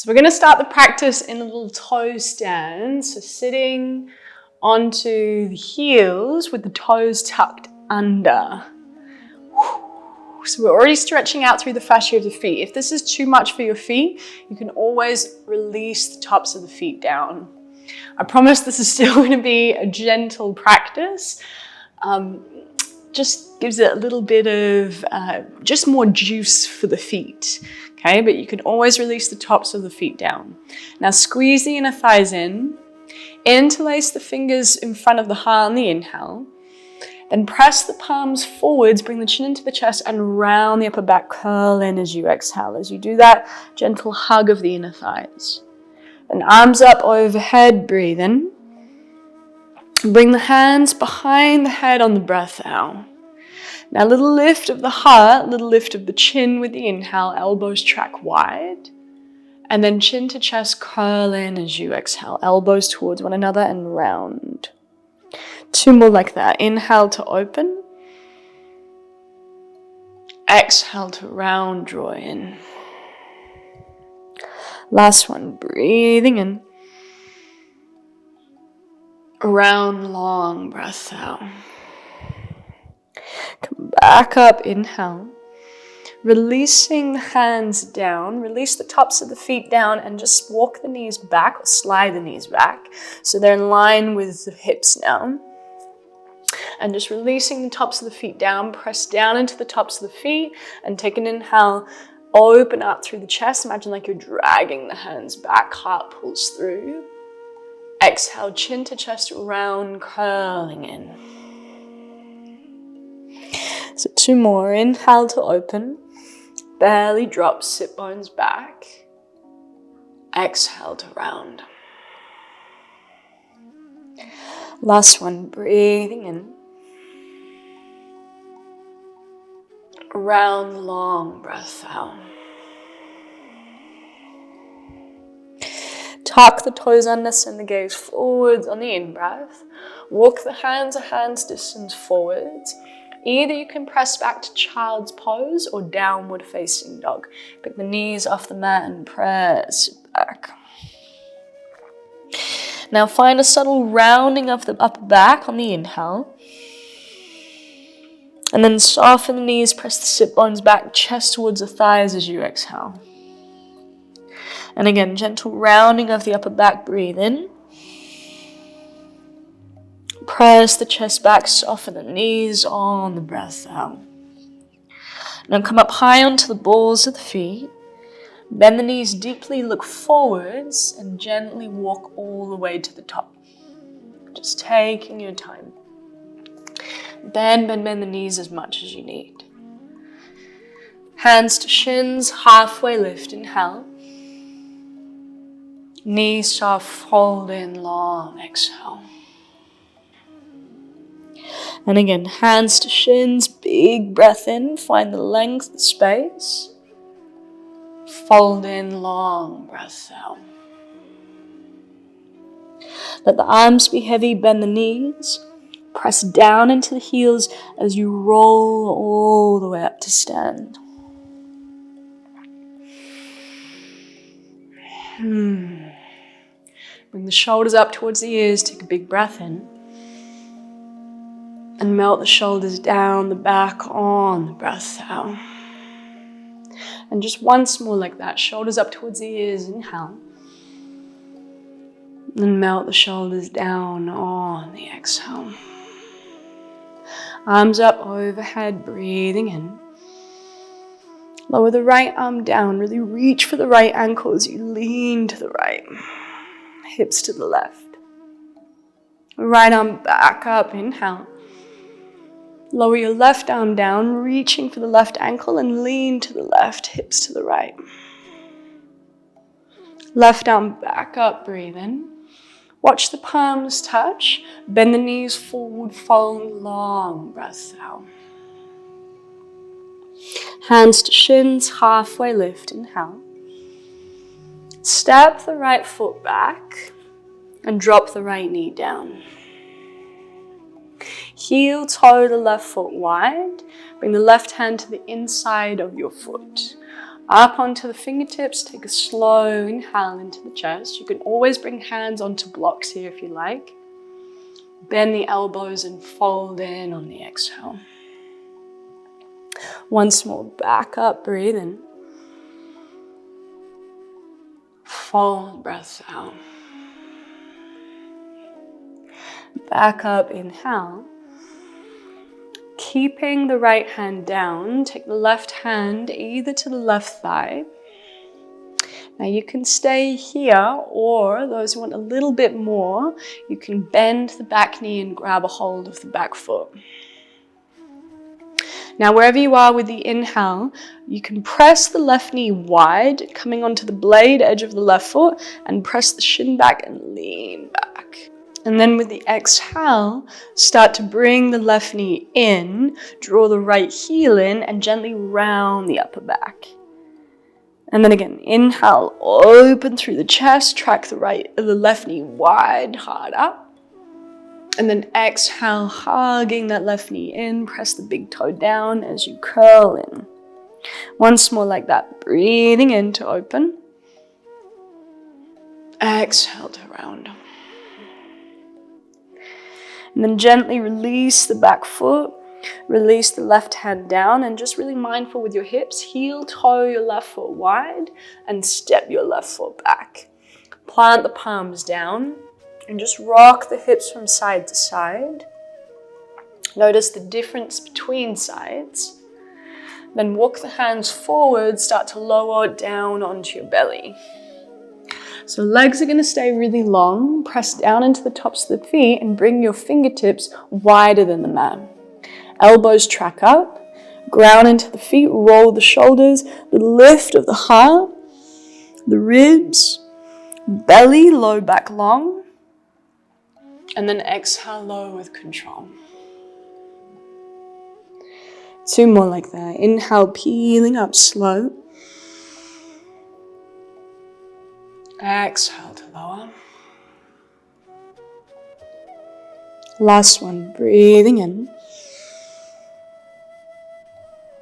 So we're going to start the practice in a little toe stand. So sitting onto the heels with the toes tucked under. So we're already stretching out through the fascia of the feet. If this is too much for your feet, you can always release the tops of the feet down. I promise this is still going to be a gentle practice. Just gives it a little bit of just more juice for the feet. Okay, but you can always release the tops of the feet down. Now squeeze the inner thighs in. Interlace the fingers in front of the heart on the inhale. Then press the palms forwards, bring the chin into the chest and round the upper back, curl in as you exhale. As you do that, gentle hug of the inner thighs. Then arms up overhead, breathe in. Bring the hands behind the head on the breath out. Now, little lift of the heart, little lift of the chin with the inhale, elbows track wide. And then chin to chest, curl in as you exhale, elbows towards one another and round. 2 more like that. Inhale to open. Exhale to round, draw in. Last one, breathing in. Round, long breath out. Come back up, inhale. Releasing the hands down, release the tops of the feet down and just walk the knees back or slide the knees back so they're in line with the hips now. And just releasing the tops of the feet down, press down into the tops of the feet and take an inhale, open up through the chest. Imagine like you're dragging the hands back, heart pulls through. Exhale, chin to chest, round, curling in. So 2 more, inhale to open. Belly drops, sit bones back. Exhale to round. Last one, breathing in. Round, long breath out. Tuck the toes under, send the gaze forwards on the in-breath. Walk the hands a hand's distance forwards. Either you can press back to child's pose or downward facing dog. Pick the knees off the mat and press it back. Now find a subtle rounding of the upper back on the inhale. And then soften the knees, press the sit bones back, chest towards the thighs as you exhale. And again, gentle rounding of the upper back, breathe in. Press the chest back, soften the knees on the breath out. Now come up high onto the balls of the feet. Bend the knees deeply, look forwards, and gently walk all the way to the top. Just taking your time. Bend the knees as much as you need. Hands to shins, halfway lift, inhale. Knees soft, fold in long, exhale. And again, hands to shins, big breath in, find the length, the space. Fold in, long breath out. Let the arms be heavy, bend the knees. Press down into the heels as you roll all the way up to stand. Bring the shoulders up towards the ears, take a big breath in. And melt the shoulders down, the back on the breath out. And just once more like that, shoulders up towards the ears, inhale. And melt the shoulders down on the exhale. Arms up overhead, breathing in. Lower the right arm down, really reach for the right ankle as you lean to the right. Hips to the left. Right arm back up, inhale. Lower your left arm down, reaching for the left ankle and lean to the left, hips to the right. Left arm back up, breathe in. Watch the palms touch. Bend the knees forward, fold long, breath out. Hands to shins, halfway lift, inhale. Step the right foot back and drop the right knee down. Heel toe the left foot wide. Bring the left hand to the inside of your foot. Up onto the fingertips, take a slow inhale into the chest. You can always bring hands onto blocks here if you like. Bend the elbows and fold in on the exhale. Once more, back up, breathe in. Fold, breath out. Back up, inhale. Keeping the right hand down, take the left hand either to the left thigh. Now you can stay here, or those who want a little bit more, you can bend the back knee and grab a hold of the back foot. Now wherever you are with the inhale, you can press the left knee wide, coming onto the blade edge of the left foot, and press the shin back and lean back. And then with the exhale, start to bring the left knee in, draw the right heel in, and gently round the upper back. And then again, inhale, open through the chest, track the left knee wide, hard up. And then exhale, hugging that left knee in, press the big toe down as you curl in. Once more like that, breathing in to open. Exhale to round. And then gently release the back foot, release the left hand down, and just really mindful with your hips, heel toe your left foot wide and step your left foot back. Plant the palms down and just rock the hips from side to side. Notice the difference between sides. Then walk the hands forward, start to lower down onto your belly. So legs are going to stay really long. Press down into the tops of the feet and bring your fingertips wider than the mat. Elbows track up, ground into the feet, roll the shoulders, the lift of the heart, the ribs, belly, low back long, and then exhale low with control. 2 more like that. Inhale, peeling up slow. Exhale to lower. Last one, breathing in.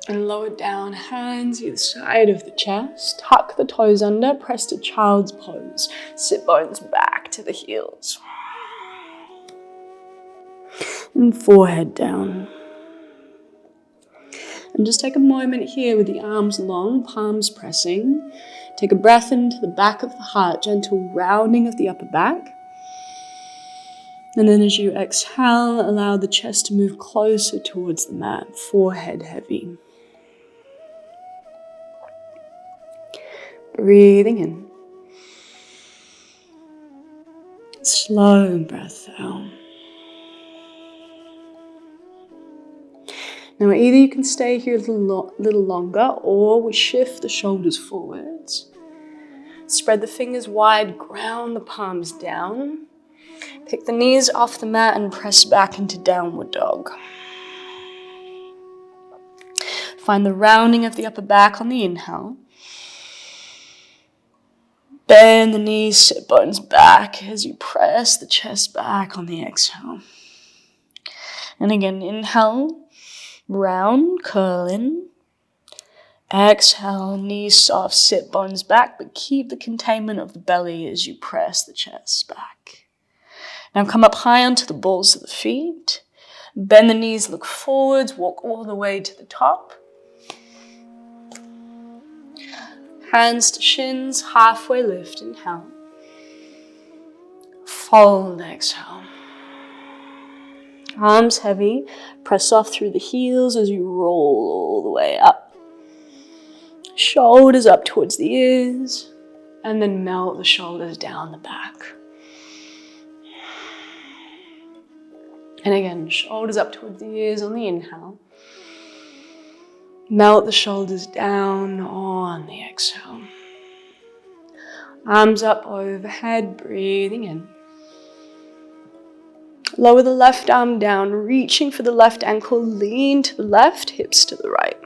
And lower down, hands either side of the chest. Tuck the toes under, press to child's pose. Sit bones back to the heels. And forehead down. And just take a moment here with the arms long, palms pressing. Take a breath into the back of the heart, gentle rounding of the upper back. And then as you exhale, allow the chest to move closer towards the mat, forehead heavy. Breathing in. Slow breath out. Now either you can stay here a little longer, or we shift the shoulders forwards. Spread the fingers wide, ground the palms down. Pick the knees off the mat and press back into downward dog. Find the rounding of the upper back on the inhale. Bend the knees, sit bones back as you press the chest back on the exhale. And again, inhale, round, curl in. Exhale, knees soft, sit bones back, but keep the containment of the belly as you press the chest back. Now come up high onto the balls of the feet. Bend the knees, look forwards, walk all the way to the top. Hands to shins, halfway lift, inhale. Fold, exhale. Arms heavy, press off through the heels as you roll all the way up. Shoulders up towards the ears, and then melt the shoulders down the back. And again, shoulders up towards the ears on the inhale. Melt the shoulders down on the exhale. Arms up overhead, breathing in. Lower the left arm down, reaching for the left ankle, lean to the left, hips to the right.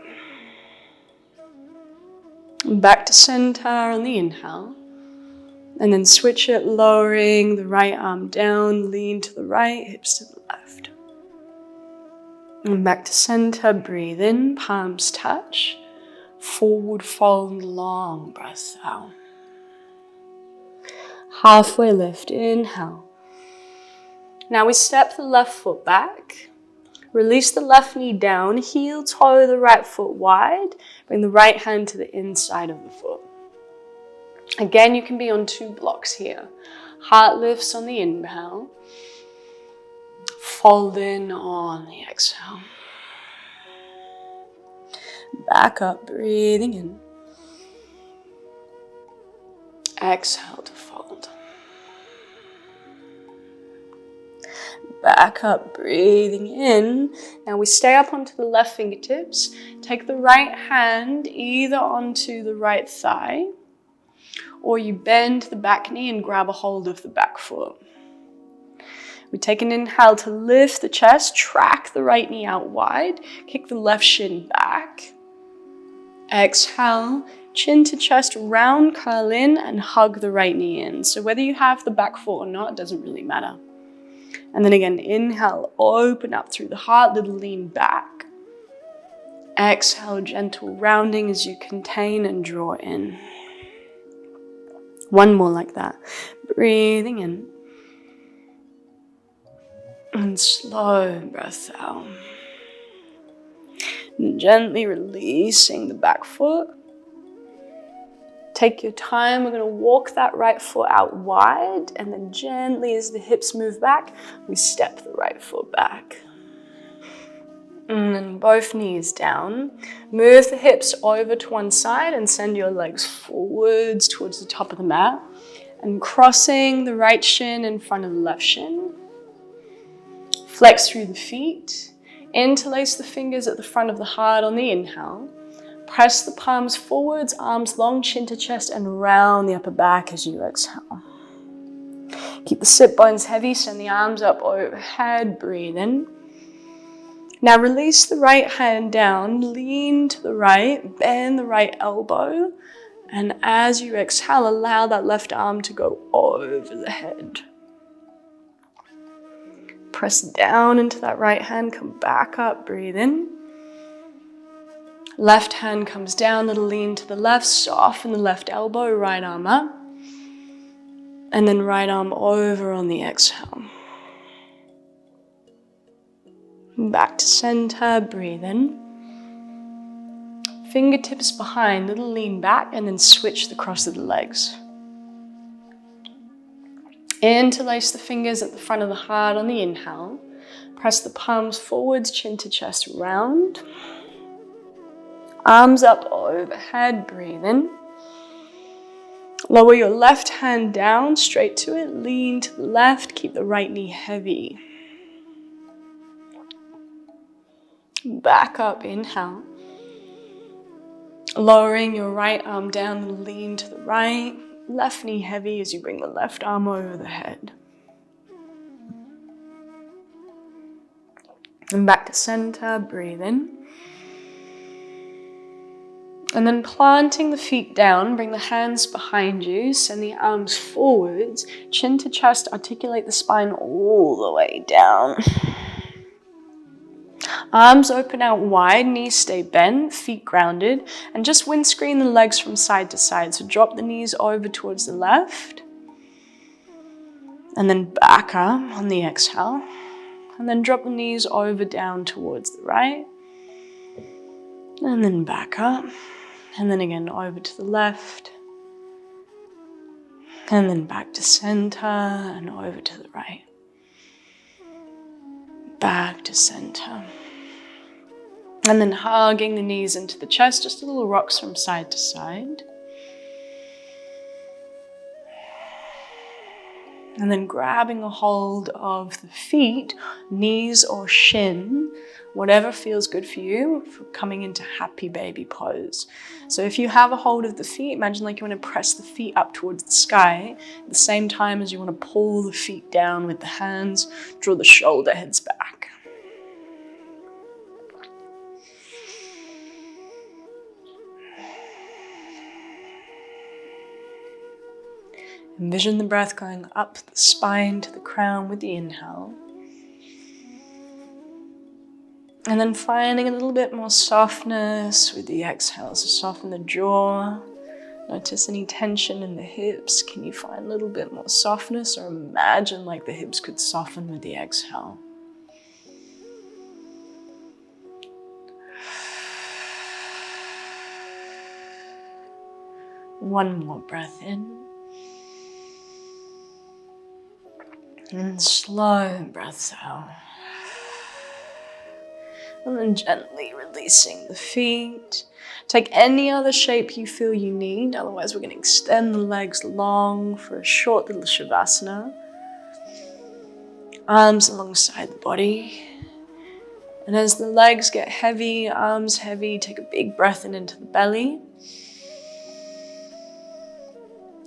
Back to center on the inhale. And then switch it, lowering the right arm down, lean to the right, hips to the left. And back to center, breathe in, palms touch. Forward fold, long breath out. Halfway lift, inhale. Now we step the left foot back. Release the left knee down, heel toe the right foot wide. Bring the right hand to the inside of the foot. Again, you can be on 2 blocks here. Heart lifts on the inhale. Fold in on the exhale. Back up, breathing in. Exhale to fold. Back up, breathing in. Now we stay up onto the left fingertips. Take the right hand either onto the right thigh, or you bend the back knee and grab a hold of the back foot. We take an inhale to lift the chest, track the right knee out wide, kick the left shin back. Exhale, chin to chest, round curl in and hug the right knee in. So whether you have the back foot or not, it doesn't really matter. And then again, inhale, open up through the heart, little lean back. Exhale, gentle rounding as you contain and draw in. One more like that. Breathing in. And slow breath out. And gently releasing the back foot. Take your time. We're going to walk that right foot out wide, and then gently as the hips move back, we step the right foot back. And then both knees down. Move the hips over to one side and send your legs forwards towards the top of the mat. And crossing the right shin in front of the left shin. Flex through the feet. Interlace the fingers at the front of the heart on the inhale. Press the palms forwards, arms long, chin to chest, and round the upper back as you exhale. Keep the sit bones heavy, send the arms up overhead, breathe in. Now release the right hand down, lean to the right, bend the right elbow, and as you exhale, allow that left arm to go over the head. Press down into that right hand, come back up, breathe in. Left hand comes down, little lean to the left, soften the left elbow, right arm up. And then right arm over on the exhale. Back to center, breathe in. Fingertips behind, little lean back, and then switch the cross of the legs. Interlace the fingers at the front of the heart on the inhale. Press the palms forwards, chin to chest, round. Arms up overhead, breathe in. Lower your left hand down, straight to it, lean to the left, keep the right knee heavy. Back up, inhale. Lowering your right arm down, lean to the right, left knee heavy as you bring the left arm over the head. And back to center, breathe in. And then planting the feet down, bring the hands behind you, send the arms forwards, chin to chest, articulate the spine all the way down. Arms open out wide, knees stay bent, feet grounded, and just windscreen the legs from side to side. So drop the knees over towards the left, and then back up on the exhale, and then drop the knees over down towards the right, and then back up. And then again, over to the left. And then back to center and over to the right. Back to center. And then hugging the knees into the chest, just a little rocks from side to side. And then grabbing a hold of the feet, knees or shin, whatever feels good for you, for coming into happy baby pose. So if you have a hold of the feet, imagine like you want to press the feet up towards the sky at the same time as you want to pull the feet down with the hands, draw the shoulder heads back. Envision the breath going up the spine to the crown with the inhale. And then finding a little bit more softness with the exhale. So soften the jaw. Notice any tension in the hips. Can you find a little bit more softness, or imagine like the hips could soften with the exhale? One more breath in. And slow breaths out. And then gently releasing the feet. Take any other shape you feel you need. Otherwise, we're going to extend the legs long for a short little shavasana. Arms alongside the body. And as the legs get heavy, arms heavy, take a big breath in into the belly.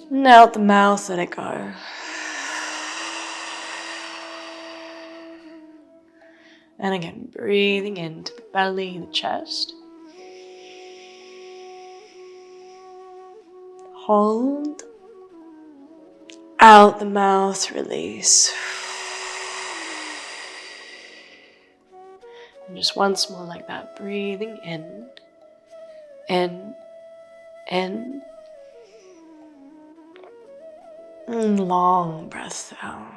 And out the mouth, let it go. And again, breathing into the belly, the chest. Hold. Out the mouth, release. And just once more like that, breathing in, and long breath out.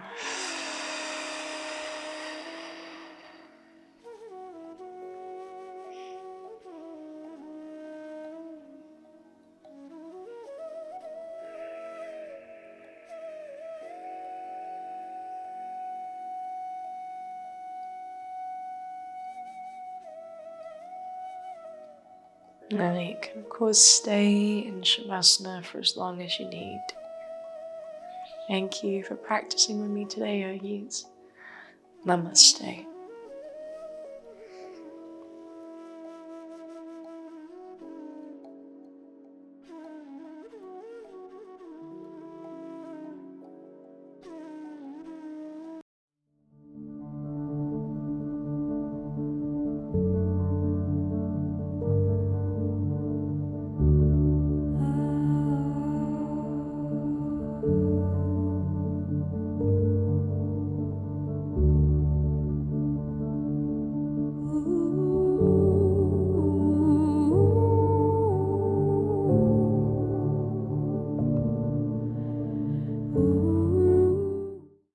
Now you can, of course, stay in Shavasana for as long as you need. Thank you for practicing with me today, Yogis. Namaste.